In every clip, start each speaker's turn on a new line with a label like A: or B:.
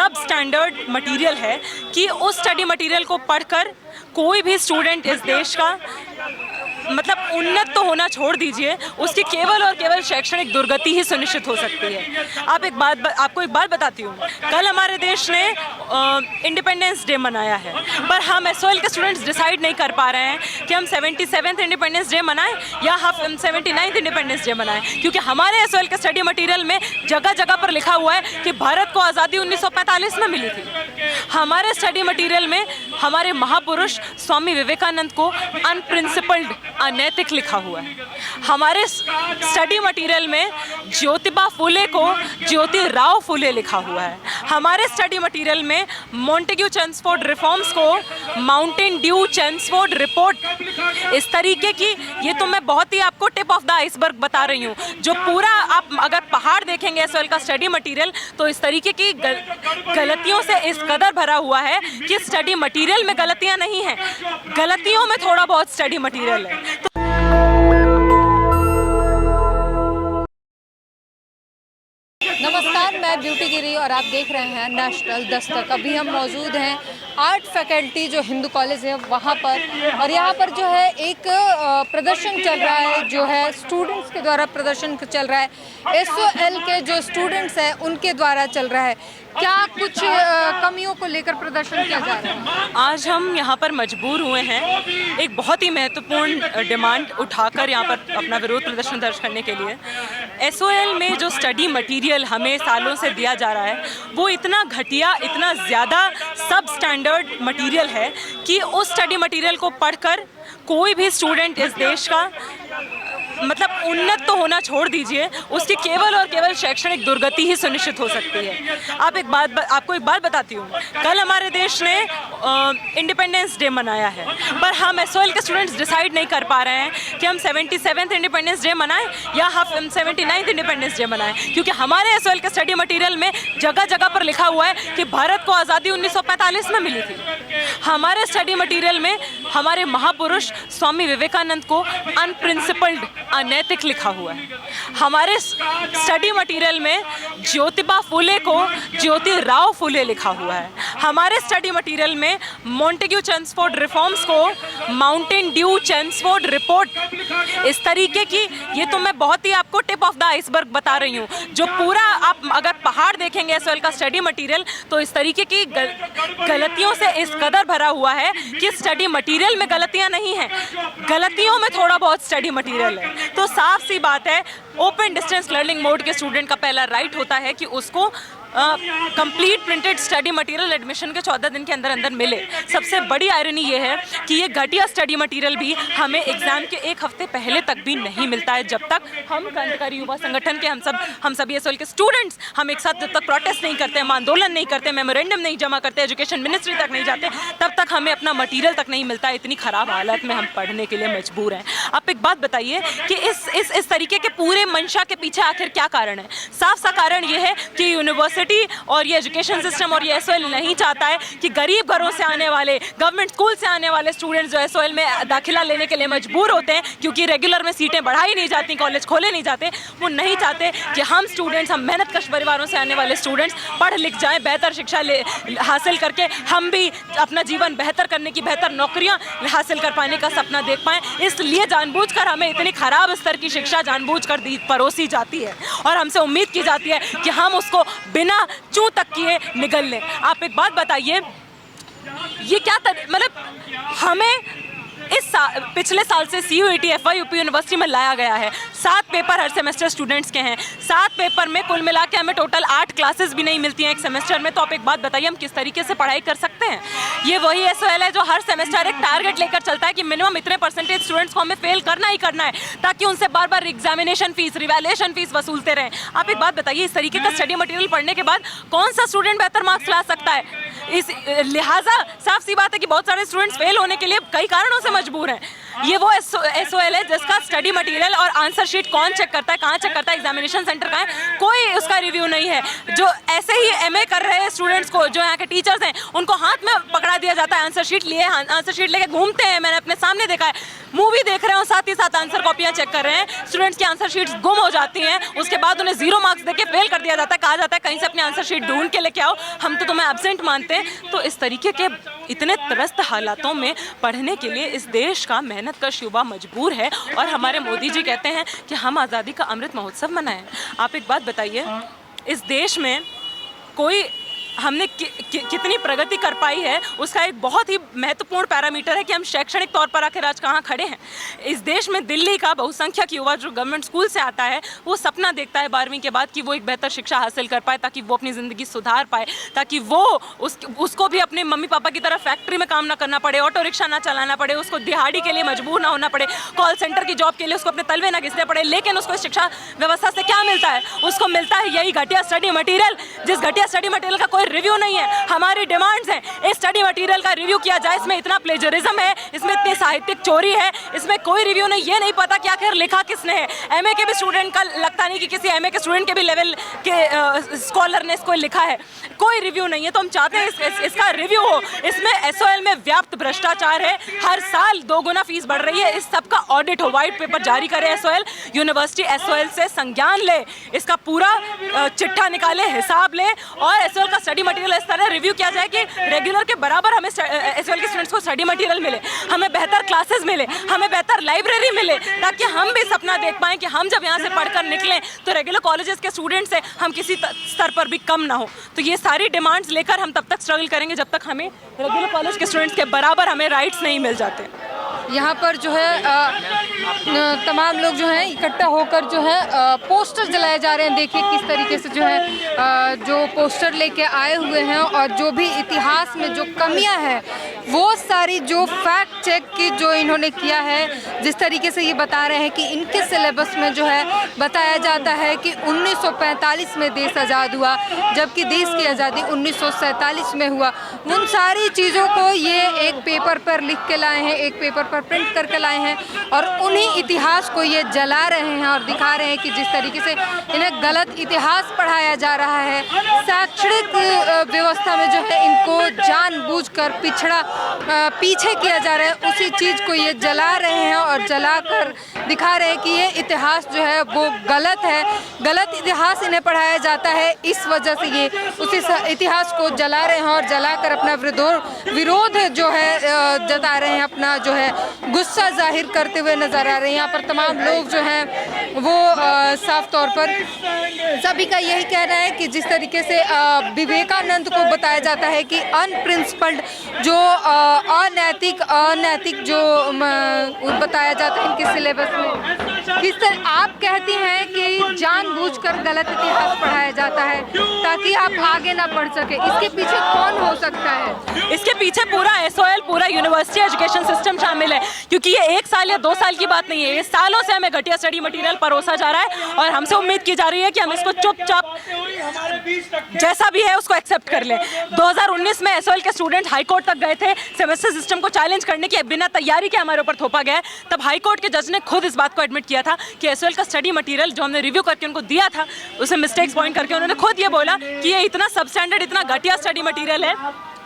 A: सब standard material है कि उस स्टडी मटेरियल को पढ़कर कोई भी स्टूडेंट इस देश का मतलब उन्नत तो होना छोड़ दीजिए, उसकी केवल और केवल शैक्षणिक दुर्गति ही सुनिश्चित हो सकती है। आपको एक बात बताती हूँ, कल हमारे देश ने इंडिपेंडेंस डे मनाया है, पर हम एसओएल के स्टूडेंट्स डिसाइड नहीं कर पा रहे हैं कि हम 77th इंडिपेंडेंस डे मनाएं या हम 79th इंडिपेंडेंस डे मनाएं, क्योंकि हमारे एसओएल के स्टडी मटेरियल में जगह जगह पर लिखा हुआ है कि भारत को आज़ादी 1945 में मिली थी। हमारे स्टडी मटेरियल में हमारे महापुरुष स्वामी विवेकानंद को अनप्रिंसिपल्ड, अनैतिक लिखा हुआ है। हमारे स्टडी मटेरियल में ज्योतिबा फुले को ज्योतिराव फुले लिखा हुआ है। हमारे स्टडी मटेरियल में मॉन्टेग्यू चेम्सफोर्ड रिफॉर्म्स को माउंटेन ड्यू चेम्सफोर्ड रिपोर्ट, इस तरीके की, ये तो मैं बहुत ही आपको टिप ऑफ द आइसबर्ग बता रही हूँ, जो पूरा आप अगर पहाड़ देखेंगे एसओएल का स्टडी मटेरियल तो इस तरीके की गलतियों से इस कदर भरा हुआ है कि स्टडी मटेरियल में गलतियाँ नहीं हैं, गलतियों में थोड़ा बहुत स्टडी मटेरियल है।
B: नमस्कार, मैं ब्यूटी गिरी और आप देख रहे हैं नेशनल दस्तक। अभी हम मौजूद हैं आर्ट फैकल्टी जो हिंदू कॉलेज है वहाँ पर, और यहाँ पर जो है एक प्रदर्शन चल रहा है, जो है स्टूडेंट्स के द्वारा प्रदर्शन चल रहा है। एसओएल के जो स्टूडेंट्स हैं उनके द्वारा चल रहा है। क्या कुछ कमियों को लेकर प्रदर्शन किया जा रहा है?
A: आज हम यहाँ पर मजबूर हुए हैं एक बहुत ही महत्वपूर्ण डिमांड उठाकर यहाँ पर अपना विरोध प्रदर्शन दर्ज करने के लिए। एसओएल में जो स्टडी मटेरियल हमें सालों से दिया जा रहा है वो इतना घटिया, इतना ज़्यादा सब स्टैंडर्ड मटेरियल है कि उस स्टडी मटेरियल को पढ़कर कोई भी स्टूडेंट इस देश का मतलब उन्नत तो होना छोड़ दीजिए, उसकी केवल और केवल शैक्षणिक दुर्गति ही सुनिश्चित हो सकती है। आपको एक बात बताती हूँ, कल हमारे देश ने इंडिपेंडेंस डे मनाया है, पर हम एसओएल के स्टूडेंट्स डिसाइड नहीं कर पा रहे हैं कि हम 77th इंडिपेंडेंस डे मनाएं या हम 79th इंडिपेंडेंस डे मनाएं, क्योंकि हमारे एसओएल के स्टडी मटेरियल में जगह जगह पर लिखा हुआ है कि भारत को आज़ादी 1945 में मिली थी। हमारे स्टडी मटेरियल में हमारे महापुरुष स्वामी विवेकानंद को अनप्रिंसिपल्ड, अनैतिक लिखा हुआ है। हमारे स्टडी मटेरियल में ज्योतिबा फुले को ज्योतिराव फुले लिखा हुआ है। हमारे स्टडी मटेरियल में मॉन्टेग्यू चेम्सफोर्ड रिफॉर्म्स को माउंटेन ड्यू चेम्सफोर्ड रिपोर्ट, इस तरीके की, ये तो मैं बहुत ही आपको टिप ऑफ द आइसबर्ग बता रही हूँ, जो पूरा आप अगर पहाड़ देखेंगे एसओएल का स्टडी मटेरियल तो इस तरीके की गलतियों से इस कदर भरा हुआ है कि स्टडी मटेरियल में गलतियाँ नहीं हैं, गलतियों में थोड़ा बहुत स्टडी मटेरियल है। तो साफ सी बात है, ओपन डिस्टेंस लर्निंग मोड के स्टूडेंट का पहला राइट होता है कि उसको complete printed study material admission के 14 दिन के अंदर अंदर मिले। सबसे बड़ी आयरनी ये है कि ये घटिया स्टडी मटेरियल भी हमें एग्जाम के एक हफ्ते पहले तक भी नहीं मिलता है। जब तक हम क्रांतिकारी युवा संगठन के हम सभी एसओएल के स्टूडेंट्स हम एक साथ जब तक प्रोटेस्ट नहीं करते, हम आंदोलन नहीं करते, मेमोरेंडम नहीं जमा करते, एजुकेशन मिनिस्ट्री तक नहीं जाते, तब तक हमें अपना मटीरियल तक नहीं मिलता है। इतनी ख़राब हालत में हम पढ़ने के लिए मजबूर हैं। आप एक बात बताइए कि इस तरीके के पूरे मंशा के पीछे आखिर क्या कारण है? साफ सा कारण ये है कि यूनिवर्सिटी और ये एजुकेशन सिस्टम और ये एसओएल नहीं चाहता है कि गरीब घरों से आने वाले, गवर्नमेंट स्कूल से आने वाले स्टूडेंट्स जो एसओएल में दाखिला लेने के लिए मजबूर होते हैं, क्योंकि रेगुलर में सीटें बढ़ाई नहीं जाती, कॉलेज खोले नहीं जाते, वो नहीं चाहते कि हम स्टूडेंट्स, हम मेहनतकश परिवारों से आने वाले स्टूडेंट्स पढ़ लिख जाएं, बेहतर शिक्षा हासिल करके हम भी अपना जीवन बेहतर करने की, बेहतर नौकरियां हासिल कर पाने का सपना देख पाएं। इसलिए जानबूझकर हमें इतनी खराब स्तर की शिक्षा जानबूझकर परोसी जाती है और हमसे उम्मीद की जाती है कि हम उसको बिना चूं तक किए निगल लें। आप एक बात बताइए, ये क्या मतलब हमें पिछले साल से CUET FYUP यूनिवर्सिटी में लाया गया है। 7 पेपर हर सेमेस्टर स्टूडेंट्स के हैं। 7 पेपर में कुल मिला के हमें टोटल 8 क्लासेस भी नहीं मिलती हैं एक सेमेस्टर में। तो आप एक बात बताइए, हम किस तरीके से पढ़ाई कर सकते हैं? ये वही एसओएल है जो हर सेमेस्टर एक टारगेट लेकर चलता है कि मिनिमम इतने परसेंटेज स्टूडेंट्स को हमें फेल करना ही करना है, ताकि उनसे बार बार एग्जामिनेशन फीस, रिवैल्यूएशन फीस वसूलते रहें। आप एक बात बताइए, इस तरीके का स्टडी मटेरियल पढ़ने के बाद कौन सा स्टूडेंट बेहतर मार्क्स ला सकता है? इस लिहाजा साफ सी बात है कि बहुत सारे स्टूडेंट्स फेल होने के लिए कई कारणों से मजबूर हैं। ये वो एसओएल है जिसका स्टडी मटेरियल और आंसर शीट कौन चेक करता है, कहाँ चेक करता है, एग्जामिनेशन सेंटर कहाँ है, कोई उसका रिव्यू नहीं है। जो ऐसे ही एमए कर रहे स्टूडेंट्स को, जो यहाँ के टीचर्स हैं, उनको हाथ में पकड़ा दिया जाता है, आंसर शीट लिए आंसर शीट लेके घूमते हैं, मैंने अपने सामने देखा है। मूवी देख रहे हो, साथ ही साथ आंसर कॉपियां चेक कर रहे हैं, स्टूडेंट्स की आंसर शीट्स गुम हो जाती हैं, उसके बाद उन्हें 0 मार्क्स देके फेल कर दिया जाता है, कहा जाता है कहीं से अपनी आंसर शीट ढूंढ के लेके आओ, हम तो तुम्हें एब्सेंट मानते हैं। तो इस तरीके के इतने त्रस्त हालातों में पढ़ने के लिए इस देश का मेहनत कश युवा मजबूर है, और हमारे मोदी जी कहते हैं कि हम आज़ादी का अमृत महोत्सव मनाएं। आप एक बात बताइए, इस देश में कोई हमने कितनी प्रगति कर पाई है, उसका एक बहुत ही महत्वपूर्ण पैरामीटर है कि हम शैक्षणिक तौर पर आखिर आज कहाँ खड़े हैं। इस देश में दिल्ली का बहुसंख्यक युवा जो गवर्नमेंट स्कूल से आता है, वो सपना देखता है 12वीं के बाद कि वो एक बेहतर शिक्षा हासिल कर पाए, ताकि वो अपनी ज़िंदगी सुधार पाए, ताकि वो उसको भी अपने मम्मी पापा की तरह फैक्ट्री में काम ना करना पड़े, ऑटो रिक्शा ना चलाना पड़े, उसको दिहाड़ी के लिए मजबूर ना होना पड़े, कॉल सेंटर की जॉब के लिए उसको अपने तलवे ना घिसने पड़े। लेकिन उसको शिक्षा व्यवस्था से क्या मिलता है? उसको मिलता है यही घटिया स्टडी मटीरियल, जिस घटिया स्टडी मटीरियल का कोई रिव्यू नहीं है। हमारी डिमांड्स हैं इस स्टडी मटेरियल का रिव्यू किया जाए, इसमें इतना प्लेजरिज्म है, इसमें इतनी साहित्यिक चोरी है, इसमें कोई रिव्यू नहीं, ये नहीं पता कि आखिर लिखा किसने है। एमए के भी स्टूडेंट का लगता नहीं कि किसी एमए के स्टूडेंट के भी लेवल के स्कॉलर ने इसको लिखा है, कोई रिव्यू नहीं है। तो हम चाहते हैं इसका रिव्यू हो। इसमें एसओएल में व्याप्त भ्रष्टाचार है, हर साल 2 गुना फीस बढ़ रही है, इस सब का ऑडिट हो, व्हाइट पेपर जारी करे एसओएल, यूनिवर्सिटी एसओएल से संज्ञान ले, इसका पूरा चिट्ठा निकाले, हिसाब ले, और एसओएल का स्टडी मटेरियल इस तरह रिव्यू किया जाए कि रेगुलर के बराबर हमें एसओएल के स्टूडेंट्स को स्टडी मटेरियल मिले, हमें बेहतर क्लासेस मिले, हमें बेहतर लाइब्रेरी मिले, ताकि हम भी सपना देख पाएं कि हम जब यहाँ से पढ़कर निकलें तो रेगुलर कॉलेजेस के स्टूडेंट्स से हम किसी स्तर पर भी कम ना हो। तो ये सारी डिमांड्स लेकर हम तब तक स्ट्रगल करेंगे जब तक हमें रेगुलर कॉलेज के स्टूडेंट्स के बराबर हमें राइट्स नहीं मिल जाते।
B: यहाँ पर जो है तमाम लोग जो हैं इकट्ठा होकर जो है पोस्टर जलाए जा रहे हैं। देखिए किस तरीके से जो है जो पोस्टर लेके आए हुए हैं, और जो भी इतिहास में जो कमियां हैं वो सारी जो फैक्ट चेक की जो इन्होंने किया है, जिस तरीके से ये बता रहे हैं कि इनके सिलेबस में जो है बताया जाता है कि 1945 में देश आज़ाद हुआ, जबकि देश की आज़ादी 1947 में हुआ। उन सारी चीज़ों को ये एक पेपर पर लिख के लाए हैं, एक पेपर पर प्रिंट करके लाए हैं, और उन्हीं इतिहास को ये जला रहे हैं और दिखा रहे हैं कि जिस तरीके से इन्हें गलत इतिहास पढ़ाया जा रहा है, शैक्षणिक व्यवस्था में जो है इनको जानबूझकर पीछे किया जा रहा है, उसी चीज़ को ये जला रहे हैं और जलाकर दिखा रहे हैं कि ये इतिहास जो है वो गलत है, गलत इतिहास इन्हें पढ़ाया जाता है। इस वजह से ये उसी इतिहास को जला रहे हैं और जलाकर अपना विरोध जो है जता रहे हैं, अपना जो है गुस्सा जाहिर करते हुए नजर आ रहे हैं। यहाँ पर तमाम लोग जो हैं वो साफ तौर पर सभी का यही कहना है कि जिस तरीके से विवेकानंद को बताया जाता है कि अनप्रिंसिपल्ड जो अनैतिक जो बताया जाता है इनके सिलेबस में, किस तरह आप कहती हैं कि जानबूझकर गलत इतिहास पढ़ाया जाता है ताकि आप आगे ना बढ़ सके, इसके पीछे कौन हो सकता है?
A: इसके पीछे पूरा एसओएल, पूरा यूनिवर्सिटी एजुकेशन सिस्टम शामिल है, क्योंकि ये 1 साल या 2 साल की बात नहीं है, ये सालों से हमें घटिया स्टडी मटेरियल परोसा जा रहा है, और हमसे उम्मीद की जा रही है कि हम इसको चुपचाप जैसा भी है उसको एक्सेप्ट कर लें। 2019 में एसओएल के स्टूडेंट हाई कोर्ट तक गए थे सेमेस्टर सिस्टम को चैलेंज करने की, बिना तैयारी के हमारे ऊपर थोपा गया है। तब हाई कोर्ट के जज ने खुद इस बात को एडमिट किया था कि एसओएल का स्टडी मटेरियल जो हमने रिव्यू करके उनको दिया था, उसे मिस्टेक्स पॉइंट करके उन्होंने खुद ये बोला कि ये इतना सबस्टैंडर्ड, इतना घटिया स्टडी मटेरियल है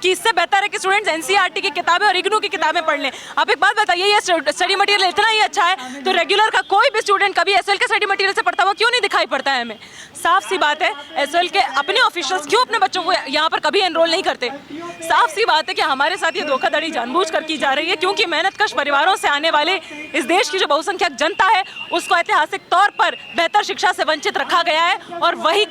A: कि इससे बेहतर है कि स्टूडेंट्स एनसीईआरटी की किताबें और इग्नू की किताबें पढ़ लें। आप एक बात बताइए, ये स्टडी मटेरियल इतना ही अच्छा है तो रेगुलर का कोई भी स्टूडेंट कभी एसओएल के स्टडी मटेरियल से पढ़ता हुआ क्यों नहीं दिखाई पड़ता है हमें? साफ सी बात है, एसओएल के अपने ऑफिशियल्स क्यों अपने बच्चों को यहाँ पर कभी एनरोल नहीं करते? साफ सी बात है कि हमारे साथ ये धोखाधड़ी जानबूझकर की जा रही है, क्योंकि मेहनतकश परिवारों से आने वाले इस देश की जो बहुसंख्यक जनता है उसको ऐतिहासिक तौर पर बेहतर शिक्षा से वंचित रखा गया है, और वही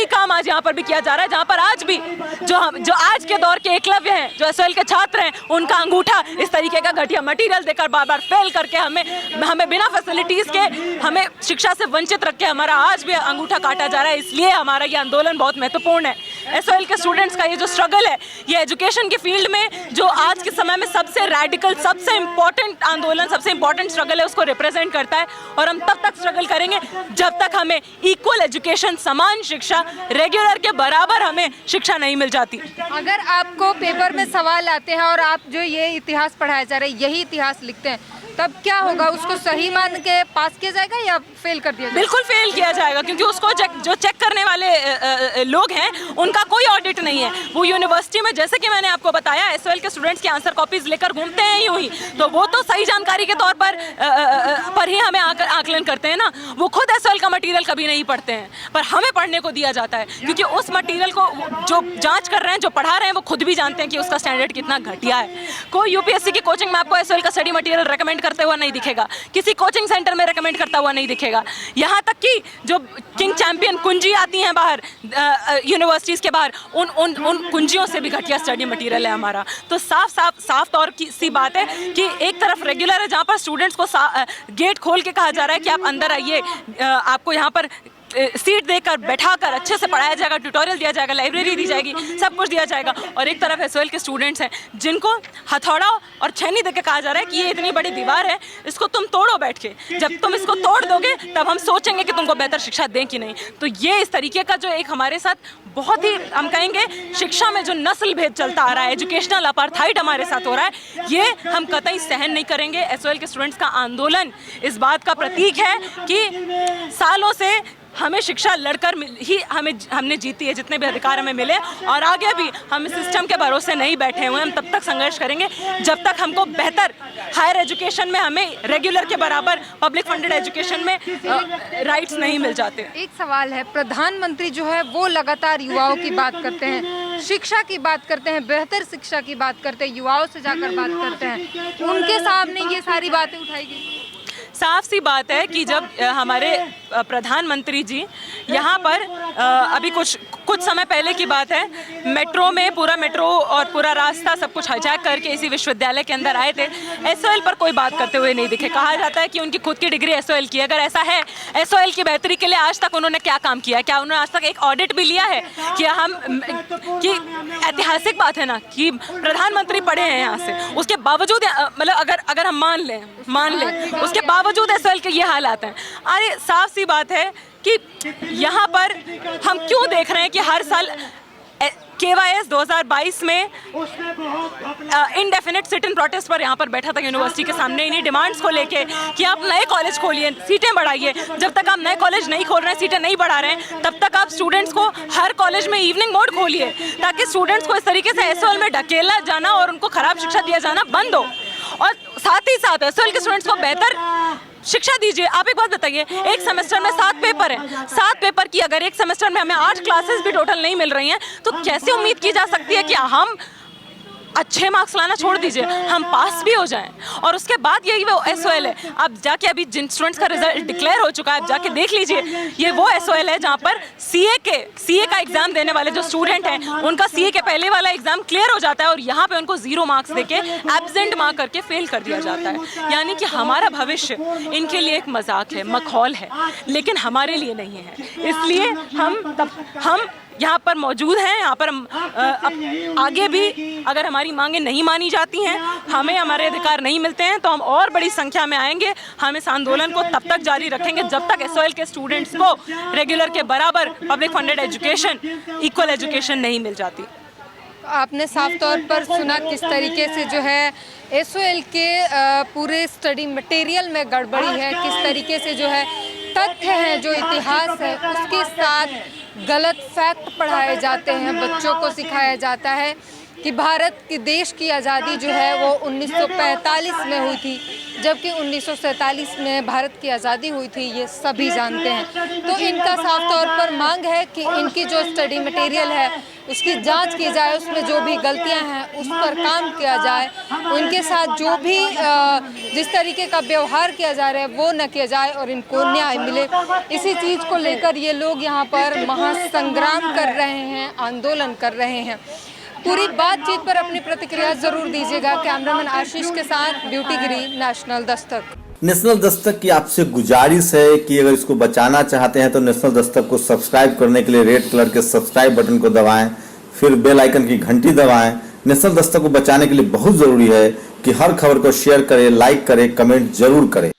A: काम आज यहाँ पर भी किया जा रहा है, जहाँ पर आज भी जो आज के दौर के एकलव्य हैं, जो एसओएल के छात्र हैं, उनका अंगूठा इस तरीके का घटिया मटेरियल देकर बार बार फेल करके हमें बिना फैसिलिटीज के हमें शिक्षा से वंचित रख के हमारा आज भी अंगूठा काटा जा रहा है। इसलिए हमारा ये आंदोलन बहुत महत्वपूर्ण है। एसओएल के स्टूडेंट्स का ये जो स्ट्रगल है, ये एजुकेशन के फील्ड में जो आज के समय में सबसे रैडिकल, सबसे इंपॉर्टेंट आंदोलन, सबसे इंपॉर्टेंट स्ट्रगल है, उसको रिप्रेजेंट करता है। और हम तब तक स्ट्रगल करेंगे जब तक हमें इक्वल एजुकेशन, समान शिक्षा, रेगुलर के बराबर हमें शिक्षा नहीं मिल जाती।
B: अगर आपको पेपर में सवाल आते हैं और आप जो ये इतिहास पढ़ाया जा रहा है यही इतिहास लिखते हैं, तब क्या होगा, उसको सही मान के पास किया जाएगा या फेल कर दिया जाएगा?
A: बिल्कुल फेल किया जाएगा, क्योंकि उसको जो चेक करने वाले लोग हैं उनका कोई ऑडिट नहीं है। वो यूनिवर्सिटी में, जैसे कि मैंने आपको बताया, एसओएल के स्टूडेंट्स की आंसर कॉपीज लेकर घूमते हैं यूं ही, तो वो तो सही जानकारी के तौर पर ही हमें आकलन करते हैं ना। वो खुद एसओएल का मटेरियल कभी नहीं पढ़ते हैं, पर हमें पढ़ने को दिया जाता है, क्योंकि उस मटेरियल को जो जांच कर रहे हैं, जो पढ़ा रहे हैं, वो खुद भी जानते हैं कि उसका स्टैंडर्ड कितना घटिया है। कोई यूपीएससी की कोचिंग में आपको एसओएल का स्टडी मटेरियल रेकमेंड करते हुआ नहीं दिखेगा, किसी कोचिंग सेंटर में रेकमेंड करता हुआ नहीं दिखेगा। यहाँ तक कि जो किंग चैंपियन कुंजी आती हैं बाहर यूनिवर्सिटीज़ के बाहर, उन कुंजियों से भी घटिया स्टडी मटेरियल है हमारा। तो साफ तौर की सी बात है कि एक तरफ रेगुलर है जहाँ पर स्टूडेंट्स को गेट खोल के कहा जा रहा है कि आप अंदर आइए, आपको यहाँ पर सीट देकर बैठाकर अच्छे से पढ़ाया जाएगा, ट्यूटोरियल दिया जाएगा, लाइब्रेरी दी जाएगी, सब कुछ दिया जाएगा। और एक तरफ एसओएल के स्टूडेंट्स हैं जिनको हथौड़ा और छेनी देकर कहा जा रहा है कि ये इतनी बड़ी दीवार है, इसको तुम तोड़ो बैठ के, जब तुम इसको तोड़ दोगे तब हम सोचेंगे कि तुमको बेहतर शिक्षा दें कि नहीं। तो ये इस तरीके का जो एक हमारे साथ बहुत ही, हम कहेंगे, शिक्षा में जो नस्ल भेद चलता आ रहा है, एजुकेशनल अपार्थाइड हमारे साथ हो रहा है, ये हम कतई सहन नहीं करेंगे। एसओएल के स्टूडेंट्स का आंदोलन इस बात का प्रतीक है कि सालों से हमें शिक्षा लड़कर ही हमने जीती है, जितने भी अधिकार हमें मिले, और आगे भी हम सिस्टम के भरोसे नहीं बैठे हुए। हम तब तक संघर्ष करेंगे जब तक हमको बेहतर हायर एजुकेशन में, हमें रेगुलर के बराबर पब्लिक फंडेड एजुकेशन में राइट्स नहीं मिल जाते।
B: एक सवाल है, प्रधानमंत्री जो है वो लगातार युवाओं की बात करते हैं, शिक्षा की बात करते हैं, बेहतर शिक्षा की बात करते हैं, युवाओं से जाकर बात करते हैं, उनके सामने ये सारी बातें उठाई गई।
A: साफ सी बात है कि जब हमारे प्रधानमंत्री जी यहाँ पर अभी कुछ समय पहले की बात है, मेट्रो में पूरा मेट्रो और पूरा रास्ता सब कुछ हाईजैक करके इसी विश्वविद्यालय के अंदर आए थे, एसओएल पर कोई बात करते हुए नहीं दिखे। कहा जाता है कि उनकी खुद की डिग्री एसओएल की। अगर ऐसा है, एसओएल की बेहतरी के लिए आज तक उन्होंने क्या काम किया है? क्या उन्होंने आज तक एक ऑडिट भी लिया है? कि ऐतिहासिक बात है ना कि प्रधानमंत्री पढ़े हैं यहाँ से, उसके बावजूद, मतलब अगर हम मान लें उसके बावजूद एसओएल के ये हालात हैं। अरे साफ सी बात है कि यहाँ पर हम क्यों देख रहे हैं कि हर साल KYS 2022 में इनडेफिनेट सिट इन प्रोटेस्ट पर यहाँ पर बैठा था यूनिवर्सिटी के सामने, इन्हीं डिमांड्स को लेके कि आप नए कॉलेज खोलिए, सीटें बढ़ाइए। जब तक आप नए कॉलेज नहीं खोल रहे हैं, सीटें नहीं बढ़ा रहे हैं, तब तक आप स्टूडेंट्स को हर कॉलेज में इवनिंग मोड खोलिए, ताकि स्टूडेंट्स को इस तरीके से एसओएल में ढकेला जाना और उनको खराब शिक्षा दिया जाना बंद हो। और साथ ही साथ एसओएल के स्टूडेंट्स को बेहतर शिक्षा दीजिए। आप एक बात बताइए, एक सेमेस्टर में 7 पेपर हैं, 7 पेपर की अगर एक सेमेस्टर में हमें 8 क्लासेस भी टोटल नहीं मिल रही हैं, तो कैसे उम्मीद की जा सकती है कि हम अच्छे मार्क्स लाना छोड़ दीजिए, हम पास भी हो जाएं। और उसके बाद यही वो एसओएल है। आप जाके, अभी जिन स्टूडेंट्स का रिजल्ट डिक्लेयर हो चुका है, आप जाके देख लीजिए, ये वो एसओएल है जहाँ पर सीए का एग्जाम देने वाले जो स्टूडेंट हैं, उनका सीए के पहले वाला एग्जाम क्लियर हो जाता है और यहाँ पे उनको 0 मार्क्स देके एब्सेंट मार्क करके फेल कर दिया जाता है। यानी कि हमारा भविष्य इनके लिए एक मजाक है, मखौल है, लेकिन हमारे लिए नहीं है। इसलिए हम यहाँ पर मौजूद हैं। यहाँ पर आगे भी अगर हमारी मांगें नहीं मानी जाती हैं, हमें हमारे अधिकार नहीं मिलते हैं, तो हम और बड़ी संख्या में आएंगे। हम इस आंदोलन को तब तक जारी रखेंगे जब तक एसओएल के स्टूडेंट्स को रेगुलर के बराबर public funded education, equal education नहीं मिल जाती।
B: आपने साफ तौर पर सुना किस तरीके से जो है एसओएल के पूरे स्टडी मटेरियल में गड़बड़ी है, किस तरीके से जो है तथ्य हैं, जो इतिहास है, उसके साथ गलत फैक्ट पढ़ाए जाते हैं। बच्चों को सिखाया जाता है कि भारत के देश की आज़ादी जो है वो 1945 में हुई थी, जबकि 1947 में भारत की आज़ादी हुई थी, ये सभी जानते हैं। तो इनका साफ तौर पर मांग है कि इनकी जो स्टडी मटेरियल है उसकी जांच की जाए, उसमें जो भी गलतियां हैं उस पर काम किया जाए, उनके साथ जो भी जिस तरीके का व्यवहार किया जा रहा है वो न किया जाए और इनको न्याय मिले। इसी चीज़ को लेकर ये लोग यहाँ पर महासंग्राम कर रहे हैं, आंदोलन कर रहे हैं। पूरी बातचीत पर अपनी प्रतिक्रिया जरूर दीजिएगा। कैमरामैन आशीष के साथ ब्यूटी गिरी, नेशनल दस्तक।
C: नेशनल दस्तक की आपसे गुजारिश है कि अगर इसको बचाना चाहते हैं तो नेशनल दस्तक को सब्सक्राइब करने के लिए रेड कलर के सब्सक्राइब बटन को दबाएं, फिर बेल आइकन की घंटी दबाएं। नेशनल दस्तक को बचाने के लिए बहुत जरूरी है कि हर खबर को शेयर करें, लाइक करें, कमेंट जरूर करें।